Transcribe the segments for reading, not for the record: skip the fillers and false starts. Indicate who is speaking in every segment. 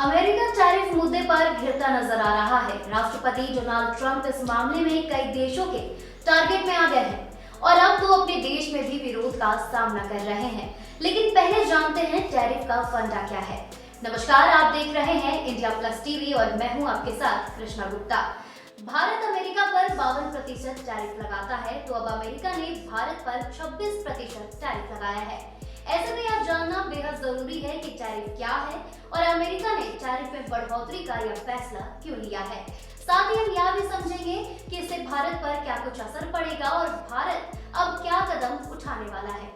Speaker 1: America tariff मुद्दे पर घिरता नजर आ रहा है। राष्ट्रपति डोनाल्ड ट्रंप इस मामले में कई देशों के टारगेट में आ गए हैं और अब तो अपने देश में भी विरोध का सामना कर रहे हैं। लेकिन पहले जानते हैं टैरिफ का फंडा क्या है। नमस्कार, आप देख रहे हैं इंडिया प्लस टीवी और मैं हूं आपके साथ कृष्णा गुप्ता। भारत अमेरिका पर 52% टैरिफ लगाता है, तो अब अमेरिका ने भारत पर 26% टैरिफ लगाया है। ऐसे में यह जानना बेहद जरूरी है कि टैरिफ क्या है और अमेरिका ने टैरिफ में बढ़ोतरी का यह फैसला क्यों लिया है। साथ ही हम यह भी समझेंगे कि इससे भारत पर क्या कुछ असर पड़ेगा और भारत अब क्या कदम उठाने वाला है।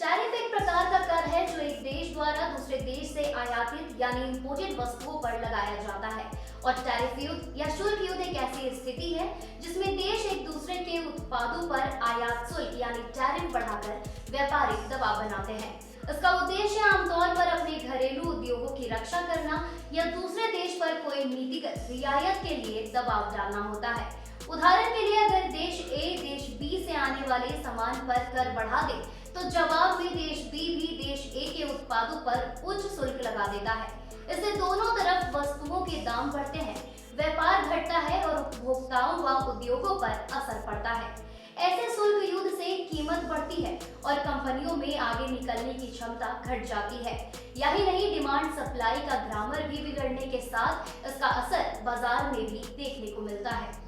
Speaker 1: टैरिफ एक प्रकार का कर है जो एक देश द्वारा दूसरे देश से आयातित यानी इंपोर्टेड वस्तुओं पर लगाया जाता है। और टैरिफ युद्ध या शुल्क युद्ध एक ऐसी स्थिति है जिसमें देश एक दूसरे के उत्पादों पर आयात शुल्क यानी टैरिफ बढ़ाकर व्यापारिक दबाव बनाते हैं। इसका उद्देश्य आमतौर पर अपने घरेलू उद्योगों की रक्षा करना या दूसरे देश पर कोई नीतिगत रियायत के लिए दबाव डालना होता है। उदाहरण के लिए अगर देश ए देश बी से आने वाले सामान पर कर बढ़ा दे तो जवाब में देश बी भी देश ए के उत्पादों पर उच्च शुल्क लगा देता है। इससे दोनों तरफ वस्तुओं के दाम बढ़ते हैं, व्यापार घटता है और उपभोक्ताओं व उद्योगों पर असर पड़ता है। ऐसे शुल्क युद्ध से कीमत बढ़ती है और कंपनियों में आगे निकलने की क्षमता घट जाती है। यही नहीं, डिमांड सप्लाई का ग्रामर भी बिगड़ने के साथ इसका असर बाजार में भी देखने को मिलता है।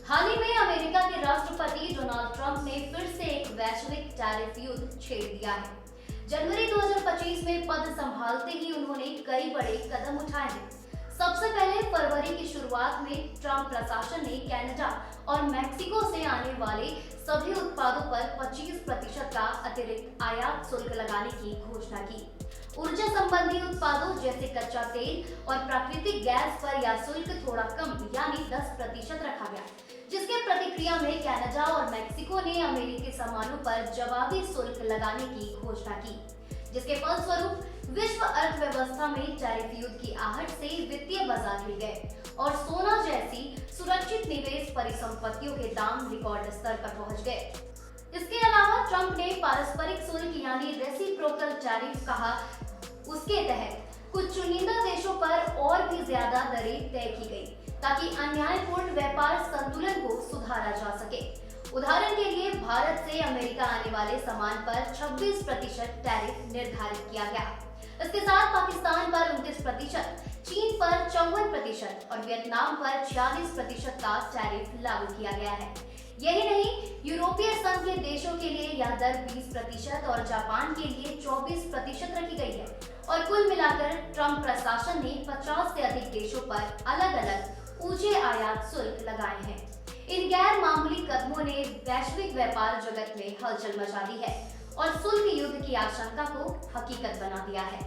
Speaker 1: हाल ही में अमेरिका के राष्ट्रपति डोनाल्ड ट्रंप ने फिर से एक वैश्विक टैरिफ युद्ध छेड़ दिया है। जनवरी 2025 में पद संभालते ही उन्होंने कई बड़े कदम उठाए हैं। सबसे पहले फरवरी की शुरुआत में ट्रंप प्रशासन ने कनाडा और मैक्सिको से आने वाले सभी उत्पादों पर 25% का अतिरिक्त आयात शुल्क लगाने की घोषणा की। ऊर्जा संबंधी उत्पादों जैसे कच्चा तेल और प्राकृतिक गैस पर यह शुल्क थोड़ा कम यानी 10% रखा गया, जिसके प्रतिक्रिया में कनाडा और मैक्सिको ने अमेरिकी सामानों पर जवाबी शुल्क लगाने की घोषणा की, जिसके फलस्वरूप विश्व अर्थव्यवस्था में टैरिफ युद्ध की आहट से वित्तीय बाजार हिल गए और सोना जैसी सुरक्षित निवेश परिसंपत्तियों के दाम रिकॉर्ड स्तर पर पहुंच गए। इसके अलावा ट्रंप ने पारस्परिक शुल्क यानी रेसिप्रोकल टैरिफ कहा। उसके तहत कुछ चुनिंदा देशों पर और भी ज्यादा दरें तय की गई ताकि अन्यायपूर्ण व्यापार संतुलन को सुधारा जा सके। उदाहरण के लिए भारत से अमेरिका आने वाले सामान पर 26% टैरिफ निर्धारित किया गया। इसके साथ पाकिस्तान पर 29%, चीन पर 54% और वियतनाम पर 46% का टैरिफ लागू किया गया है। यही नहीं, यूरोपीय संघ के देशों के लिए यह दर 20% और जापान के लिए 24% रखी गई है। और कुल मिलाकर ट्रंप प्रशासन ने 50 से अधिक देशों पर अलग अलग ऊंचे आयात शुल्क लगाए हैं। इन गैर मामूली कदमों ने वैश्विक व्यापार जगत में हलचल मचा दी है और शुल्क युद्ध की आशंका को हकीकत बना दिया है।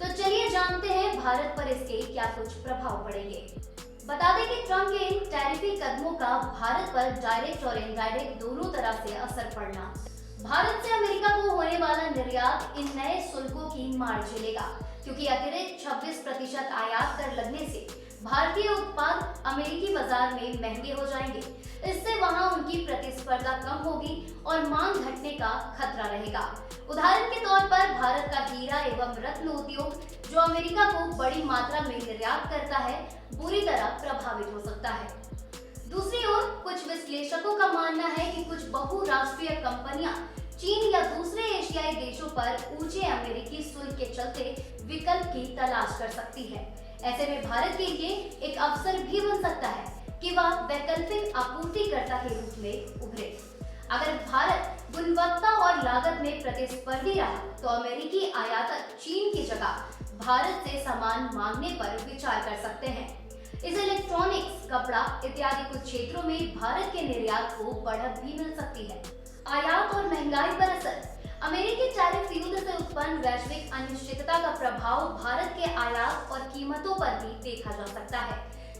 Speaker 1: तो चलिए जानते हैं भारत पर इसके क्या कुछ प्रभाव पड़ेंगे। बता दें कि ट्रंप के इन टैरिफी कदमों का भारत पर डायरेक्ट और इनडायरेक्ट दोनों तरह से असर पड़ना। भारत से अमेरिका को होने वाला निर्यात इन नए शुल्कों की मार झेलेगा, क्योंकि अतिरिक्त 26% आयात कर लगने से भारतीय उत्पाद अमेरिकी बाजार में महंगे हो जाएंगे। इससे वहां उनकी प्रतिस्पर्धा कम होगी और मांग घटने का खतरा रहेगा। उदाहरण के तौर पर भारत का हीरा एवं रत्न उद्योग जो अमेरिका को बड़ी मात्रा में निर्यात करता है, बुरी तरह प्रभावित हो सकता है। दूसरी ओर कुछ विश्लेषकों का मानना है कि कुछ बहुराष्ट्रीय कंपनियां चीन या दूसरे एशियाई देशों पर ऊंचे अमेरिकी शुल्क के चलते विकल्प की तलाश कर सकती है। ऐसे में भारत के लिए एक अवसर भी बन सकता है कि वह वैकल्पिक आपूर्तिकर्ता के रूप में उभरे। अगर भारत गुणवत्ता और लागत में प्रतिस्पर्धी रहा तो अमेरिकी आयातक चीन की जगह भारत से सामान मांगने पर विचार कर सकते हैं। इस इलेक्ट्रॉनिक्स, कपड़ा इत्यादि कुछ क्षेत्रों में भारत के निर्यात को बढ़त भी मिल सकती है। आयात और महंगाई पर असर। अमेरिकी टैरिफ युद्ध से उत्पन्न वैश्विक अनिश्चितता का प्रभाव भारत के आयात और कीमतों पर भी देखा जा सकता है।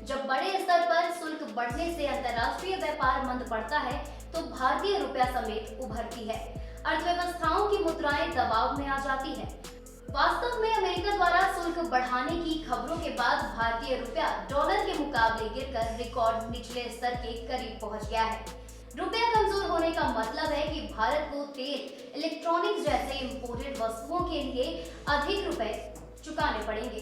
Speaker 1: जब बड़े स्तर पर शुल्क बढ़ने से अंतर्राष्ट्रीय व्यापार मंद पड़ता है तो भारतीय रुपया समेत उभरती है। अर्थव्यवस्थाओं की मुद्राएं दबाव में आ जाती है। वास्तव में अमेरिका द्वारा शुल्क बढ़ाने की खबरों के बाद भारतीय रुपया डॉलर के मुकाबले गिरकर रिकॉर्ड निचले स्तर के करीब पहुंच गया है। रुपया कमजोर होने का मतलब है कि भारत को तेल, इलेक्ट्रॉनिक्स जैसे इंपोर्टेड वस्तुओं के लिए अधिक रुपए चुकाने पड़ेंगे।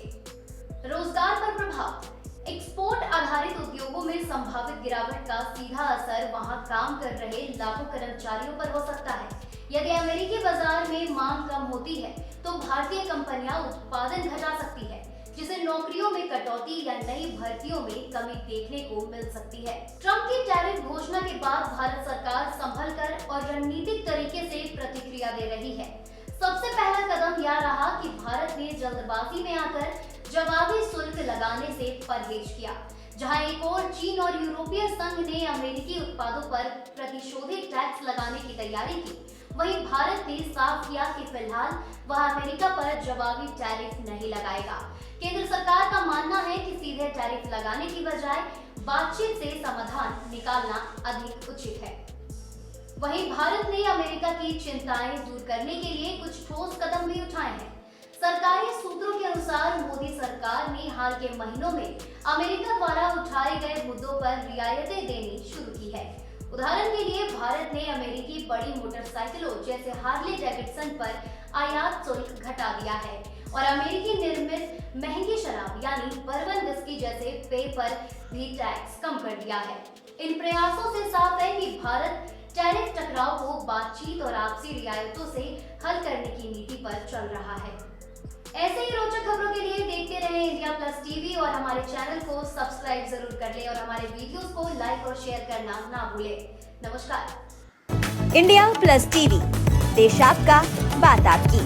Speaker 1: रोजगार पर प्रभाव। एक्सपोर्ट आधारित उद्योगों में संभावित गिरावट का सीधा असर वहां काम कर रहे लाखों कर्मचारियों पर हो सकता है। यदि अमेरिकी बाजार में मांग कम होती है तो भारतीय कंपनियां उत्पादन घटा सकती है, जिसे नौकरियों में कटौती या नई भर्तियों में कमी देखने को मिल सकती है। ट्रंप की टैरिफ घोषणा के बाद भारत सरकार संभल कर और रणनीतिक तरीके से प्रतिक्रिया दे रही है। सबसे पहला कदम यह रहा कि भारत ने जल्दबाजी में आकर जवाबी शुल्क लगाने से परहेज किया। जहां एक और चीन और यूरोपीय संघ ने अमेरिकी उत्पादों पर प्रतिशोधित टैक्स लगाने की तैयारी की, वहीं भारत ने साफ किया कि फिलहाल वह अमेरिका पर जवाबी टैरिफ नहीं लगाएगा। केंद्र सरकार का मानना है कि सीधे टैरिफ लगाने की बजाय बातचीत से समाधान निकालना अधिक उचित है। वहीं भारत ने अमेरिका की चिंताएं दूर करने के लिए कुछ ठोस कदम भी उठाए हैं। सरकारी सूत्रों के अनुसार मोदी सरकार ने हाल के महीनों में अमेरिका द्वारा उठाए गए मुद्दों पर रियायतें देनी शुरू की है। उदाहरण के लिए भारत ने अमेरिकी बड़ी मोटरसाइकिलों जैसे हार्ले डेविडसन पर आयात शुल्क घटा दिया है और अमेरिकी निर्मित महंगी शराब यानी बर्बन विस्की जैसे पेय पर भी टैक्स कम कर दिया है। इन प्रयासों से साफ है कि भारत टैरिफ टकराव को बातचीत और आपसी रियायतों से हल करने की नीति पर चल रहा है। ऐसे ही रोचक खबरों के लिए देखते रहें इंडिया प्लस टीवी और हमारे चैनल को सब्सक्राइब जरूर कर लें और हमारे वीडियोस को लाइक और शेयर करना ना भूलें। नमस्कार।
Speaker 2: इंडिया प्लस टीवी, देश आपका, बात आपकी।